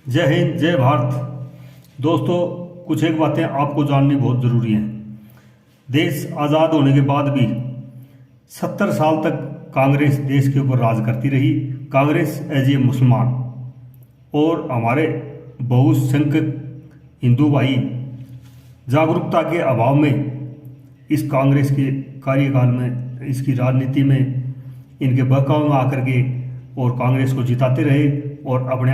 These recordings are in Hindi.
जय हिंद, जय भारत। दोस्तों, कुछ एक बातें आपको जाननी बहुत ज़रूरी हैं। देश आज़ाद होने के बाद भी 70 साल तक कांग्रेस देश के ऊपर राज करती रही। कांग्रेस एज ए मुसलमान और हमारे बहुसंख्यक हिंदू भाई जागरूकता के अभाव में इस कांग्रेस के कार्यकाल में, इसकी राजनीति में, इनके बहकावे में आकर के और कांग्रेस को जिताते रहे और अपने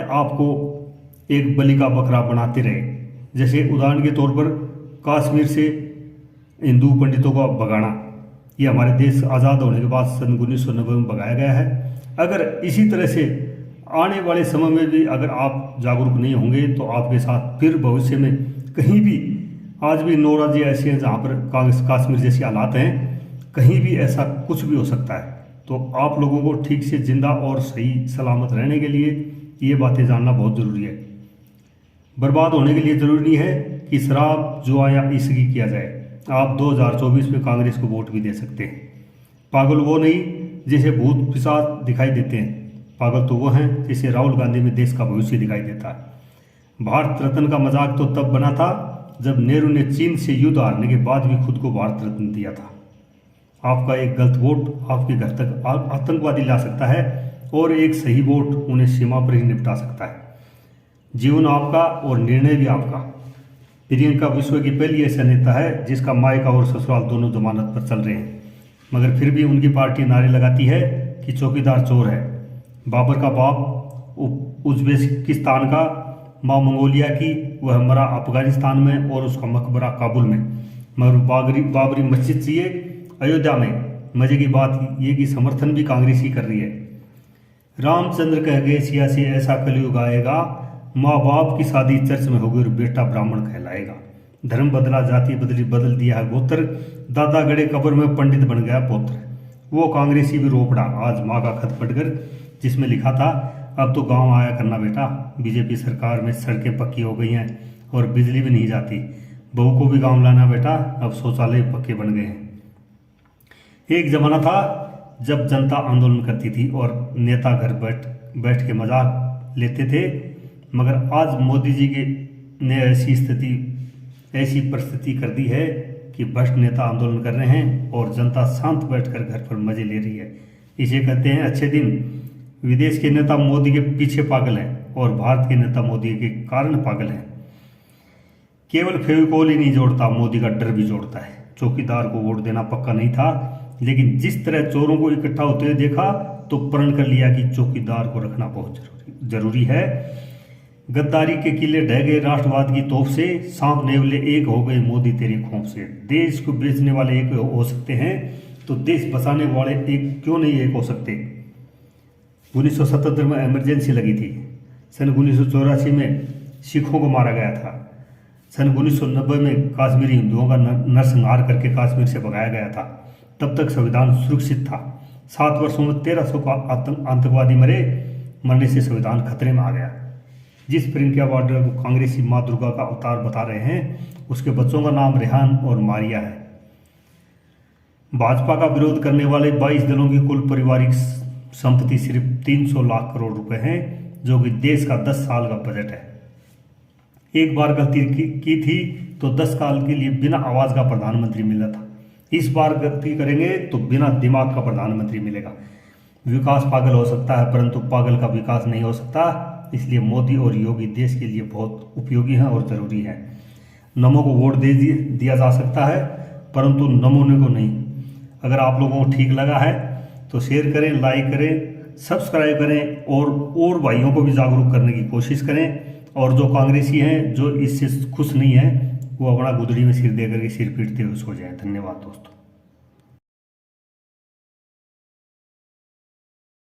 आप को एक बलि का बकरा बनाते रहे। जैसे उदाहरण के तौर पर कश्मीर से हिंदू पंडितों को भगाना, ये हमारे देश आज़ाद होने के बाद सन 1990 में भगाया गया है। अगर इसी तरह से आने वाले समय में भी अगर आप जागरूक नहीं होंगे तो आपके साथ फिर भविष्य में कहीं भी, आज भी 9 राज्य ऐसे हैं जहाँ पर कश्मीर जैसी हालात हैं, कहीं भी ऐसा कुछ भी हो सकता है। तो आप लोगों को ठीक से जिंदा और सही सलामत रहने के लिए ये बातें जानना बहुत ज़रूरी है। बर्बाद होने के लिए ज़रूरी नहीं है कि शराब, जुआ या इश्क किया जाए। आप 2024 में कांग्रेस को वोट भी दे सकते हैं। पागल वो नहीं जिसे भूत पिशाच दिखाई देते हैं, पागल तो वो हैं जिसे राहुल गांधी में देश का भविष्य दिखाई देता है। भारत रत्न का मजाक तो तब बना था जब नेहरू ने चीन से युद्ध हारने के बाद भी खुद को भारत रत्न दिया था। आपका एक गलत वोट आपके घर तक आतंकवादी ला सकता है और एक सही वोट उन्हें सीमा पर ही निपटा सकता है। जीवन आपका और निर्णय भी आपका। प्रियंका विश्व की पहली ऐसा नेता है जिसका मायका और ससुराल दोनों जमानत पर चल रहे हैं, मगर फिर भी उनकी पार्टी नारे लगाती है कि चौकीदार चोर है। बाबर का बाप उज्बेकिस्तान का, माँ मंगोलिया की, वह मरा अफगानिस्तान में और उसका मकबरा काबुल में, मगर बाबरी मस्जिद चाहिए अयोध्या में। मजे की बात ये कि समर्थन भी कांग्रेस ही कर रही है। रामचंद्र कह गए सिया से ऐसा कलयुग आएगा, माँ बाप की शादी चर्च में होगी और बेटा ब्राह्मण कहलाएगा। धर्म बदला, जाति बदली, बदल दिया है गोत्र, दादा गड़े कब्र में पंडित बन गया पौत्र। वो कांग्रेसी भी रो पड़ा आज माँ का खत पढ़कर, जिसमें लिखा था अब तो गांव आया करना बेटा, बीजेपी सरकार में सड़कें पक्की हो गई हैं और बिजली भी नहीं जाती। बहू को भी गाँव लाना बेटा, अब शौचालय पक्के बन गए हैं। एक जमाना था जब जनता आंदोलन करती थी और नेता घर बैठ के मजाक लेते थे, मगर आज मोदी जी ने ऐसी परिस्थिति कर दी है कि भ्रष्ट नेता आंदोलन कर रहे हैं और जनता शांत बैठकर घर पर मजे ले रही है। इसे कहते हैं अच्छे दिन। विदेश के नेता मोदी के पीछे पागल हैं और भारत के नेता मोदी के कारण पागल हैं। केवल फेविकोल ही नहीं जोड़ता, मोदी का डर भी जोड़ता है। चौकीदार को वोट देना पक्का नहीं था, लेकिन जिस तरह चोरों को इकट्ठा होते हुए देखा तो प्रण कर लिया कि चौकीदार को रखना बहुत जरूरी है। गद्दारी के किले ढह गए राष्ट्रवाद की तोप से, सांप नेवले एक हो गए मोदी तेरी खौफ से। देश को बेचने वाले एक हो सकते हैं तो देश बचाने वाले एक क्यों नहीं एक हो सकते। 1977 में इमरजेंसी लगी थी। सन 1984 में सिखों को मारा गया था। सन 1990 में कश्मीरी हिंदुओं का नरसंहार करके कश्मीर से भगाया गया था। तब तक संविधान सुरक्षित था। 7 वर्षों में 1300 का आतंकवादी मरने से संविधान खतरे में आ गया। जिस प्रियंका वाड्रा को कांग्रेसी माँ दुर्गा का अवतार बता रहे हैं, उसके बच्चों का नाम रेहान और मारिया है। भाजपा का विरोध करने वाले 22 दलों की कुल पारिवारिक संपत्ति सिर्फ 300 लाख करोड़ रुपए है, जो कि देश का 10 साल का बजट है। एक बार गलती की थी तो 10 साल के लिए बिना आवाज का प्रधानमंत्री मिला था। इस बार गलती करेंगे तो बिना दिमाग का प्रधानमंत्री मिलेगा। विकास पागल हो सकता है परंतु पागल का विकास नहीं हो सकता। इसलिए मोदी और योगी देश के लिए बहुत उपयोगी हैं और ज़रूरी है। नमो को वोट दे दिया जा सकता है परंतु नमूने को नहीं। अगर आप लोगों को ठीक लगा है तो शेयर करें, लाइक करें, सब्सक्राइब करें और भाइयों को भी जागरूक करने की कोशिश करें। और जो कांग्रेसी हैं, जो इससे खुश नहीं हैं, वो अपना गुदड़ी में सिर दे करके सिर पीटते हुए सो जाए। धन्यवाद दोस्तों।